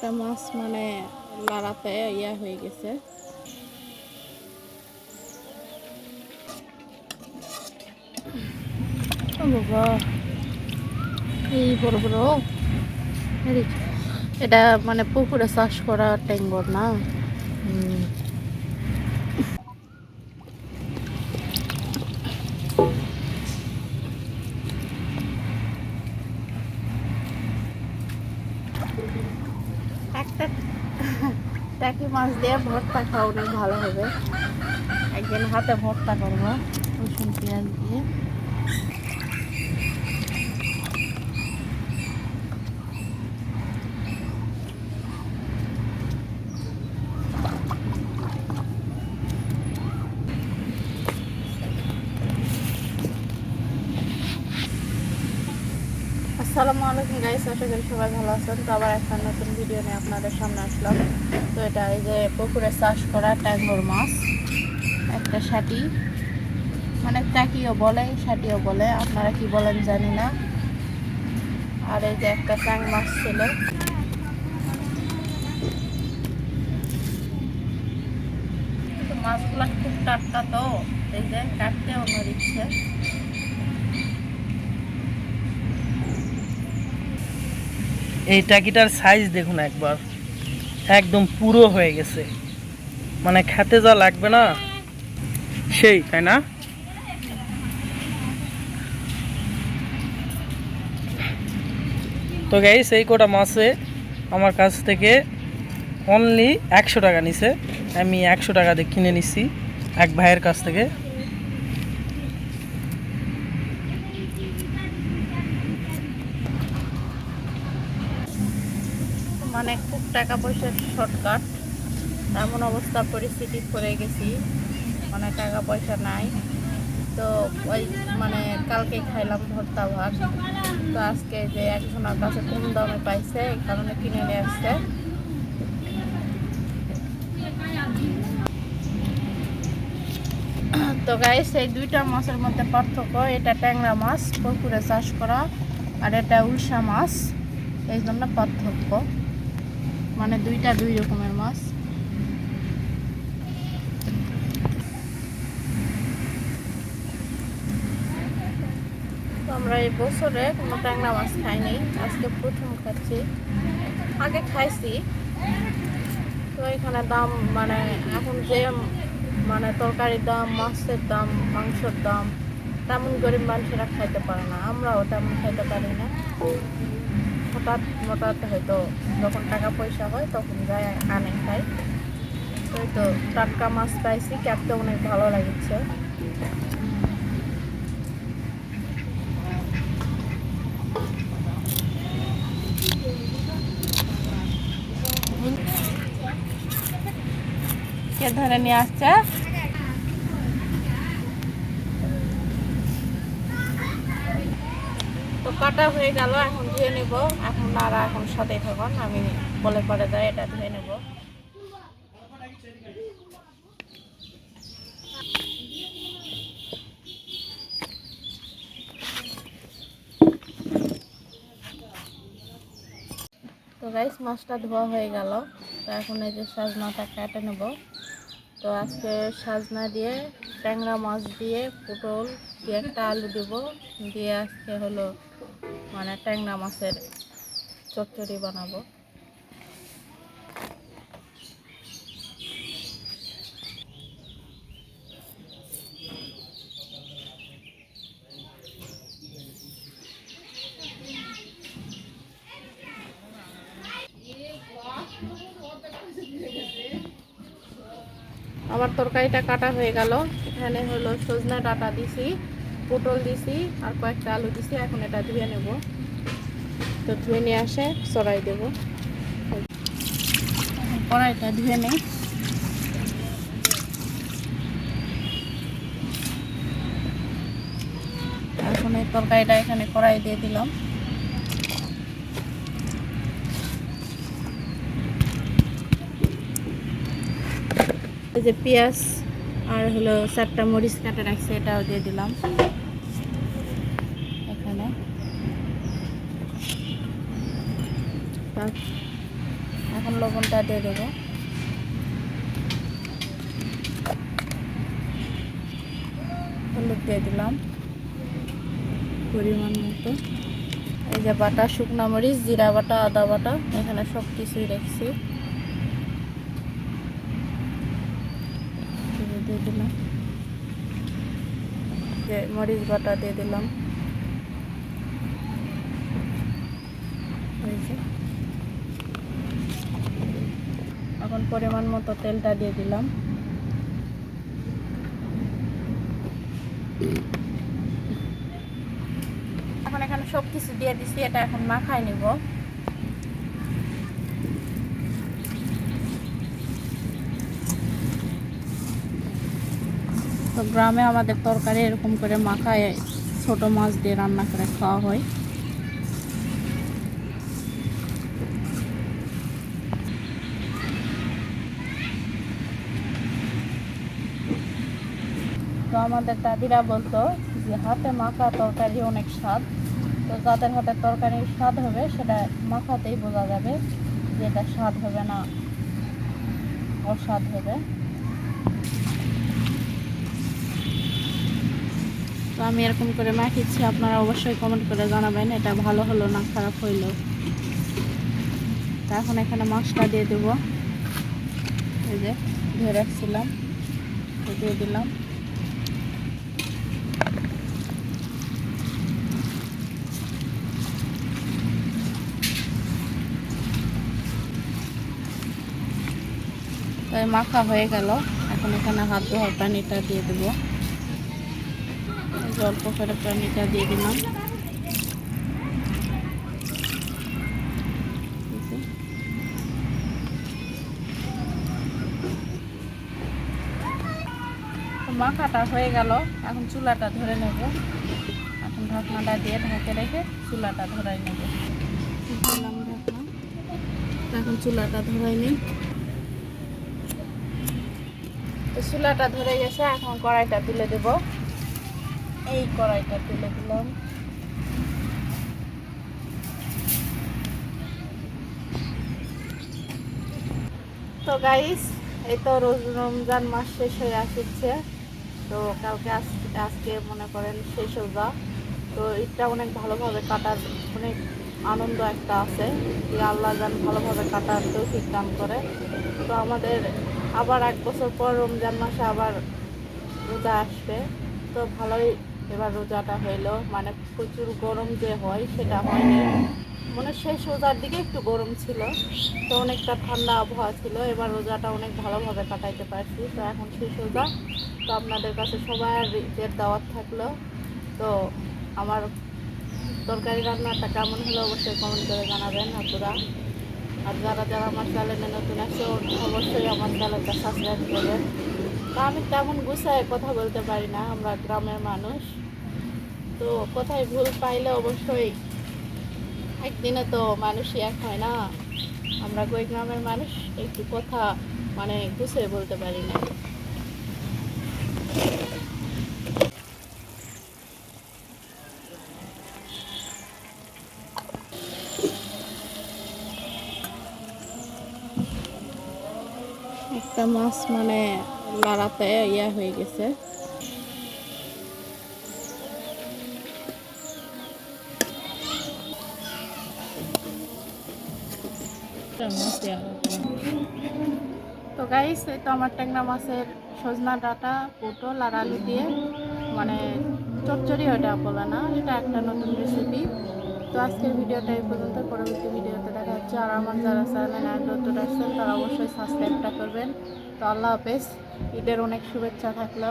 একটা মাছ মানে লড়াতে ইয়া হয়ে গেছে। বাবা এই বড় বড়, এটা মানে পুকুরে চাষ করা ট্যাংর না। একটা টাকি মাছ দিয়ে ভর্তা খাওয়া অনেক ভালো হবে। একদিন হাতে ভর্তা করবো রসুন পেঁয়াজ দিয়ে। আসসালামু আলাইকুম গাইস, আশা করি সবাই ভালো আছেন। তো আবার একটা নতুন ভিডিও নিয়ে আপনাদের সামনে আসলাম। তো এটা এই যে পুকুরে চাষ করা ট্যাংর মাছ, একটা শাটি, মানে টাকিও বলে শাটিও বলে, আপনারা কি বলেন জানি না। আর এই যে একটা ট্যাং মাছ ছিল, মাছগুলো খুব টাটকা, তো এই যে কাটতে অন্য দিচ্ছে। এই টাকিটার সাইজ দেখুন একবার, একদম পুরো হয়ে গেছে, মানে খেতে যা লাগবে না সেই, তাই না? তো গাইস, এই কটা মাছে আমার কাছ থেকে অনলি 100 টাকা নিছে। আমি 100 টাকা দিয়ে কিনে নিছি এক ভাইয়ের কাছ থেকে। মানে খুব টাকা পয়সার শর্টকাট, এমন অবস্থা পরিস্থিতি পড়ে গেছি, মানে টাকা পয়সা নাই। তো ওই মানে কালকে খাইলাম ভর্তা ভাত, তো আজকে যে একজনের কাছে কম দামে পাইছে এই কারণে কিনে নিয়ে আসছে। তো গাইস, এই দুইটা মাছের মধ্যে পার্থক্য, এটা ট্যাংরা মাছ পুকুরে চাষ করা, আর এটা উলসা মাছ, এই জন্য পার্থক্য, মানে দুইটা দুই রকমের মাছ। তো আমরা এই বছরে কোনো ট্যাংরা মাছ খাইনি, আজকে প্রথম খাচ্ছি। আগে খাইছি, তো এখানে দাম মানে এখন যে মানে তরকারির দাম, মাছের দাম, মাংসের দাম, তেমন গরিব মানুষেরা খাইতে পারে না, আমরাও তেমন খাইতে পারি না। হঠাৎ হঠাৎ হয়তো যখন টাকা পয়সা হয় তখন যায় আনে খাই। তো এই তো টাটকা মাছ পাইছি, কাটতে অনেক ভালো লাগছে। কে ধরে নিয়ে আসছে? তো কাটা হয়ে গেল, এখন ধুয়ে নেব। এখন সাথে থাকুন, আমি বলে পরে যাই এটা ধুয়ে নেব। তো গাইস, মাছটা ধোয়া হয়ে গেল। তো এখন এই যে সাজনাটা কেটে নেব। তো আজকে সাজনা দিয়ে, ট্যাংরা মাছ দিয়ে, পটল দিয়ে, একটা আলু দেব, দিয়ে আজকে হলো মানে ট্যাংরা মাছের চচ্চড়ি বানাবো। আমার তরকারিটা কাটা হয়ে গেল। এখানে হলো সজনা ডাঁটা দিছি, পটল দিছি, আর কয়েকটা আলু দিছি। এখন এটা ধুয়ে নেব। তো ধুয়ে নিয়ে আসে চড়াই দেব। কড়াইটা ধুয়ে নেই। এখন এই তরকারিটা এখানে কড়াই দিয়ে দিলাম। এই যে পেঁয়াজ আর হলো 4টা মরিচ কাটে রাখছে, এটাও দিয়ে দিলাম এখানে। এখন লবণটা দিয়ে দেবো। হলুদ দিয়ে দিলাম পরিমাণ মতো। এই যে বাটা শুকনো মরিচ, জিরা বাটা, আদা বাটা, এখানে সব কিছুই রেখেছি দিয়ে দিলাম। যে মরিচ বাটা দিয়ে দিলাম। এখন পরিমাণ মতো তেলটা দিয়ে দিলাম। এখন এখানে সব কিছু দিয়ে দিচ্ছি, এটা এখন মাখাই নিব। তো গ্রামে আমাদের তরকারি এরকম করে মাখায় ছোট মাছ দিয়ে রান্না করে খাওয়া হয়। তো আমাদের দাদিরা বলতো যে হাতে মাখা তরকারি অনেক স্বাদ। তো যাদের হাতে তরকারির স্বাদ হবে সেটা মাখাতেই বোঝা যাবে যে এটা স্বাদ হবে না অস্বাদ হবে। তো আমি এরকম করে মাখিয়েছি, আপনারা অবশ্যই কমেন্ট করে জানাবেন এটা ভালো হলো না খারাপ হইলো। তো এখন এখানে মাছটা দিয়ে দেবো। এই যে ধরে রাখছিলাম, দিয়ে দিলাম। তাই মাখা হয়ে গেল। এখন এখানে হাত ধোয়ার পানিটা দিয়ে দেবো। অল্প করে পানিটা দিয়ে দিলাম। মাখাটা হয়ে গেল, এখন চুলাটা ধরে নেব। এখন ঢাকনাটা দিয়ে ঢেকে রেখে চুলাটা ধরাই নেব। দিলাম ঢাকনা। এখন চুলাটা ধরাই নিই। তো চুলাটা ধরে গেছে, এখন কড়াইটা তুলে দেব। এই কড়াইটা তুলে দিলাম। তো গাইস, এই তো রমজান মাস শেষ হয়ে আসছে। তো কালকে আজকে মনে করেন শেষ রোজা। তো এটা অনেক ভালোভাবে কাটার অনেক আনন্দ একটা আছে যে আল্লাহ যেন ভালোভাবে কাটার তৌফিক দান করে। তো আমাদের আবার 1 বছর পর রমজান মাসে আবার রোজা আসবে। তো ভালোই এবার রোজাটা হইলো, মানে প্রচুর গরম যে হয় সেটা হয়নি। মানে শেষ রোজার দিকে একটু গরম ছিল, তো অনেকটা ঠান্ডা আবহাওয়া ছিল। এবার রোজাটা অনেক ভালোভাবে কাটাইতে পারছি। তো এখন শেষ রোজা। তো আপনাদের কাছে সবার ঈদের দাওয়াত থাকলো। তো আমার তরকারি রান্নাটা কেমন হলো অবশ্যই কমেন্ট করে জানাবেন আপুরা। আর যারা যারা আমার চ্যানেলে নতুন আছে অবশ্যই আমার চ্যানেলটা সাবস্ক্রাইব করবেন। তো আমি তেমন গুছায় কথা বলতে পারি না, আমরা গ্রামের মানুষ। তো কোথায় ভুল পাইলে অবশ্যই, একদিনে তো মানুষই এক হয় না। আমরা গ্রামের মানুষ, একটু কথা মানে গুছিয়ে বলতে পারি না। একটা মাছ মানে লড়াতে ইয়া হয়ে গেছে। তো গাইস, এই তো আমার ট্যাংরা মাছের সজনা ডাঁটা, পটল আর আলু দিয়ে মানে চচ্চড়ি, ওটা বলে না, এটা একটা নতুন রেসিপি। তো আজকের ভিডিওটা এই পর্যন্ত, পরবর্তী ভিডিওতে দেখা হচ্ছে। আর আমার যারা চ্যানেলে নতুন আসছেন তারা অবশ্যই সাবস্ক্রাইবটা করবেন। তো আল্লাহ হাফেজ, ঈদের অনেক শুভেচ্ছা থাকলো।